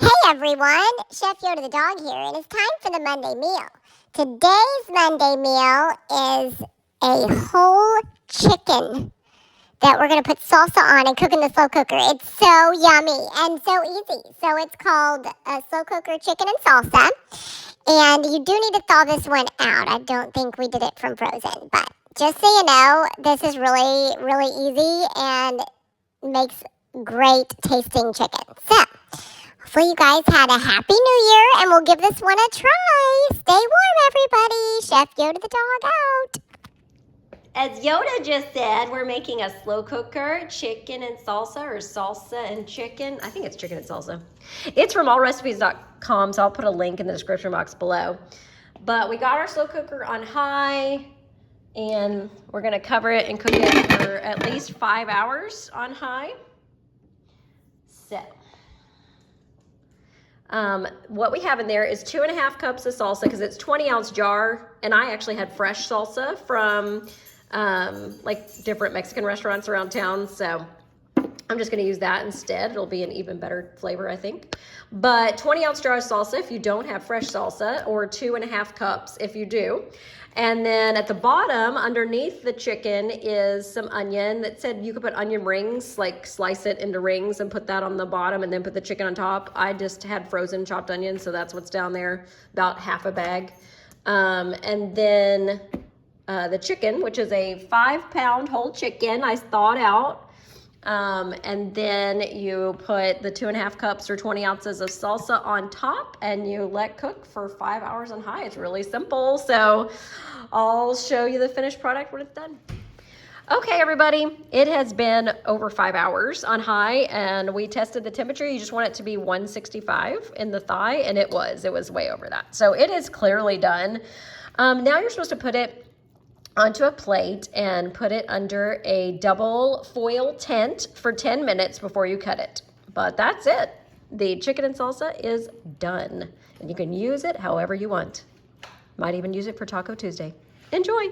Hey everyone, Chef Yoda the dog here, and it's time for the Monday meal. Today's Monday meal is a whole chicken that we're going to put salsa on and cook in the slow cooker. It's so yummy and so easy. So it's called a slow cooker chicken and salsa. And you do need to thaw this one out. I don't think we did it from frozen, but just so you know, this is really, really easy and makes great tasting chicken. So hopefully you guys had a happy new year, and we'll give this one a try. Stay warm, everybody. Chef Yoda the dog out. As Yoda just said, we're making a slow cooker chicken and salsa, or salsa and chicken. I think it's chicken and salsa. It's from allrecipes.com, so I'll put a link in the description box below. But we got our slow cooker on high, and we're gonna cover it and cook it for at least 5 hours on high. So, what we have in there is 2.5 cups of salsa, because it's 20-ounce jar, and I actually had fresh salsa from like different Mexican restaurants around town, so I'm just going to use that instead. It'll be an even better flavor, I think. But 20-ounce jar of salsa if you don't have fresh salsa, or 2.5 cups if you do. And then at the bottom, underneath the chicken, is some onion. That said you could put onion rings, like slice it into rings and put that on the bottom and then put the chicken on top. I just had frozen chopped onions, so that's what's down there, about half a bag. And then the chicken, which is a 5-pound whole chicken, I thawed out. And then you put the 2.5 cups or 20 ounces of salsa on top, and you let cook for 5 hours on high. It's really simple. So I'll show you the finished product when it's done. Okay, everybody, it has been over 5 hours on high, and we tested the temperature. You just want it to be 165 in the thigh, and it was way over that. So it is clearly done. Now you're supposed to put it onto a plate and put it under a double foil tent for 10 minutes before you cut it. But that's it. The chicken and salsa is done, and you can use it however you want. Might even use it for Taco Tuesday. Enjoy.